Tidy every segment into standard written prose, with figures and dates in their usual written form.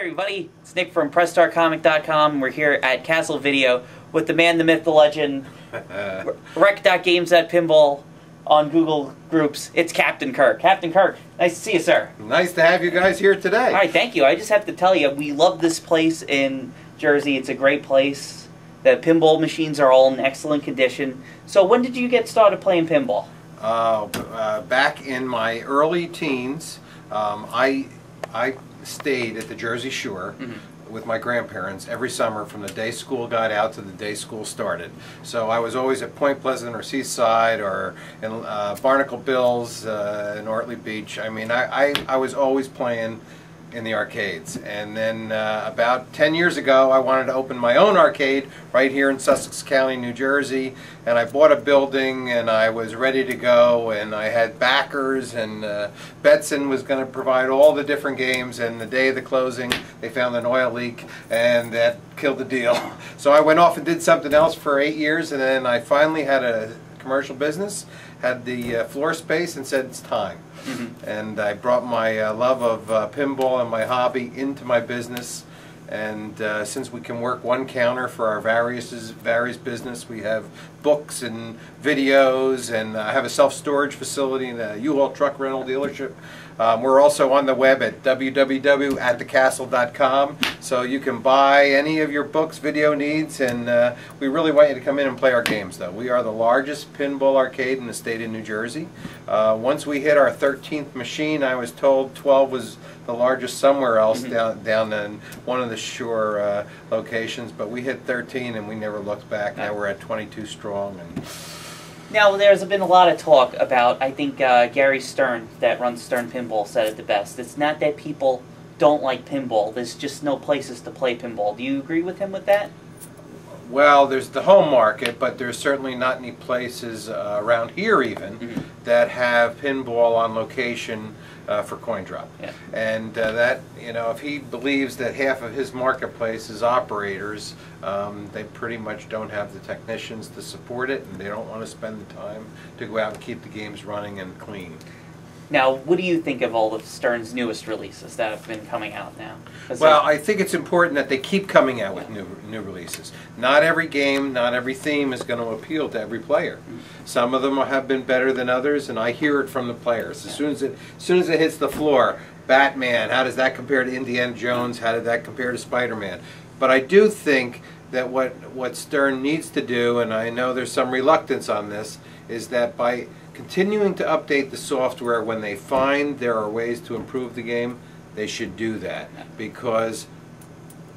everybody, it's Nick from PressStarComic.com. We're here at Castle Video with the man, the myth, the legend, rec.games.pinball on Google Groups. It's Captain Kirk. Captain Kirk, nice to see you, sir. Nice to have you guys here today. All right, thank you. I just have to tell you, we love this place in Jersey. It's a great place. The pinball machines are all in excellent condition. So when did you get started playing pinball? Back in my early teens, I stayed at the Jersey Shore with my grandparents every summer from the day school got out to the day school started. So I was always at Point Pleasant or Seaside or in Barnacle Bills in Ortley Beach. I mean, I was always playing in the arcades. And then about 10 years ago, I wanted to open my own arcade right here in Sussex County, New Jersey. And I bought a building and I was ready to go, and I had backers, and Betson was going to provide all the different games, and the day of the closing they found an oil leak and that killed the deal. So I went off and did something else for 8 years, and then I finally had a commercial business, had the floor space, and said it's time. And I brought my love of pinball and my hobby into my business, and since we can work one counter for our various business, we have books and videos, and I have a self-storage facility and a U-Haul truck rental dealership. We're also on the web at www.thecastle.com, so you can buy any of your books, video needs, and we really want you to come in and play our games, though. We are the largest pinball arcade in the state of New Jersey. Once we hit our 13th machine, I was told 12 was the largest somewhere else down in one of the shore locations, but we hit 13 and we never looked back. Now we're at 22 strong. And now, there's been a lot of talk about, I think Gary Stern, that runs Stern Pinball, said it the best. It's not that people don't like pinball, there's just no places to play pinball. Do you agree with him with that? Well, there's the home market, but there's certainly not any places around here even that have pinball on location for coin drop. Yeah. And that, you know, if he believes that half of his marketplace is operators, they pretty much don't have the technicians to support it, and they don't want to spend the time to go out and keep the games running and clean. Now, what do you think of all of Stern's newest releases that have been coming out now? Well, I think it's important that they keep coming out with new releases. Not every game, not every theme is going to appeal to every player. Some of them have been better than others, and I hear it from the players. As soon as it hits the floor, Batman, how does that compare to Indiana Jones? How did that compare to Spider-Man? But I do think that what Stern needs to do, and I know there's some reluctance on this, is that by continuing to update the software when they find there are ways to improve the game, they should do that. Because,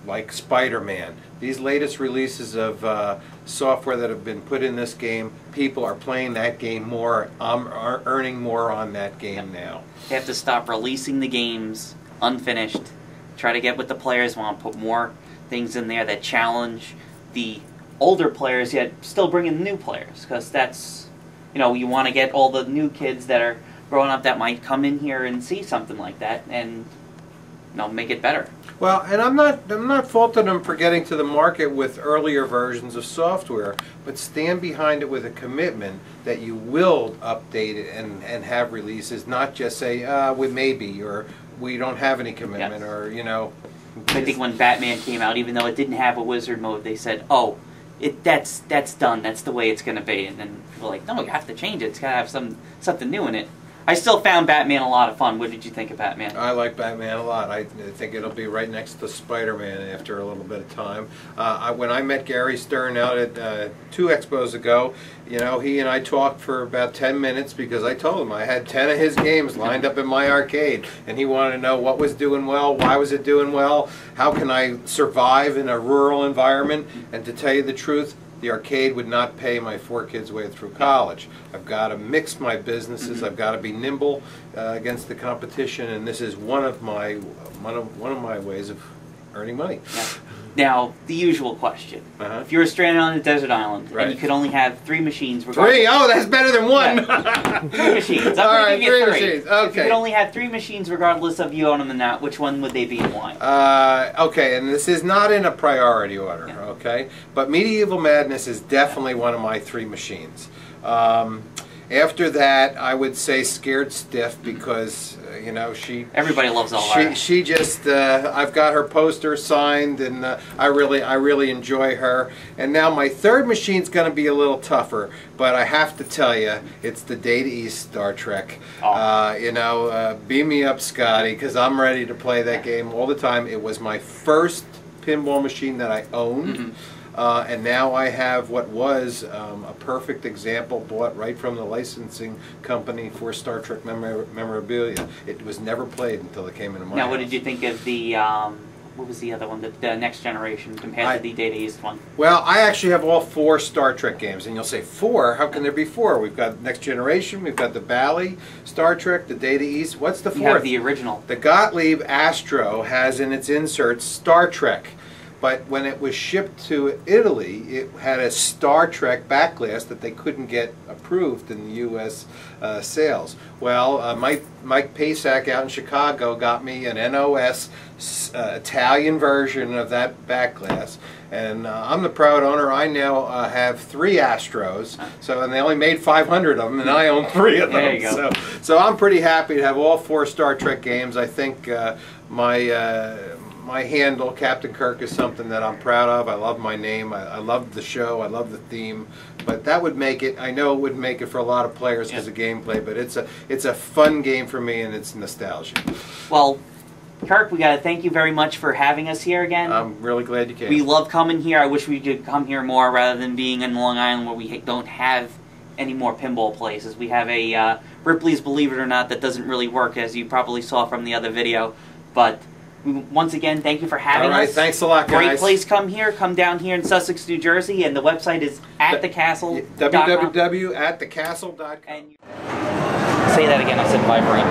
like Spider-Man, these latest releases of software that have been put in this game, people are playing that game more, are earning more on that game now. They have to stop releasing the games unfinished, try to get what the players want, put more things in there that challenge the older players, yet still bring in new players, because that's, you know, you want to get all the new kids that are growing up that might come in here and see something like that and, you know, make it better. Well, and I'm not faulting them for getting to the market with earlier versions of software, but stand behind it with a commitment that you will update it and have releases, not just say, we maybe, or we don't have any commitment, or, you know. I think when Batman came out, even though it didn't have a wizard mode, they said, oh, that's done, that's the way it's going to be. And then people were like, no, you have to change it, it's got to have something new in it. I still found Batman a lot of fun. What did you think of Batman? I like Batman a lot. I think it'll be right next to Spider-Man after a little bit of time. When I met Gary Stern out at 2 expos ago, you know, he and I talked for about 10 minutes because I told him I had 10 of his games lined up in my arcade, and he wanted to know what was doing well, why was it doing well, how can I survive in a rural environment. And to tell you the truth, the arcade would not pay my 4 kids' way through college. I've got to mix my businesses. I've got to be nimble against the competition, and this is one of my ways of earning money. Yeah. Now, the usual question: if you were stranded on a desert island and you could only have 3 machines, 3? Oh, that's better than 1. Yeah. 3 machines. All right, 3 machines. Okay. If you could only have 3 machines, regardless of you own them or not, which one would they be and why? Okay, and this is not in a priority order. Okay, but Medieval Madness is definitely one of my 3 machines. After that, I would say Scared Stiff because you know everybody loves Elvira. She just I've got her poster signed, and I really enjoy her. And now my third machine's going to be a little tougher, but I have to tell you, it's the Data East Star Trek. Oh. You know, beam me up, Scotty, because I'm ready to play that game all the time. It was my first pinball machine that I owned. And now I have what was a perfect example bought right from the licensing company for Star Trek memorabilia. It was never played until it came into my house. What did you think of the, what was the other one, the Next Generation compared to the Data East one? Well, I actually have all 4 Star Trek games, and you'll say 4? How can there be 4? We've got Next Generation, we've got the Bally Star Trek, the Data East. What's the 4th? You have the original. The Gottlieb Astro has in its inserts Star Trek. But when it was shipped to Italy, it had a Star Trek backglass that they couldn't get approved in the U.S. Sales. Well, Mike Pasak out in Chicago got me an NOS Italian version of that backglass, and I'm the proud owner. I now have 3 Astros, and they only made 500 of them, and I own 3 of them. There you go. So I'm pretty happy to have all 4 Star Trek games. I think my handle, Captain Kirk, is something that I'm proud of. I love my name. I love the show. I love the theme. But that would make it, I know it would make it for a lot of players because of gameplay, but it's a fun game for me, and it's nostalgic. Well, Kirk, we got to thank you very much for having us here again. I'm really glad you came. We love coming here. I wish we could come here more rather than being in Long Island where we don't have any more pinball places. We have a Ripley's Believe It or Not that doesn't really work, as you probably saw from the other video. But once again, thank you for having us. All right, thanks a lot, guys. Great place. Come down here in Sussex, New Jersey, and the website is atthecastle.com. www.atthecastle.com. Say that again. I said vibrate.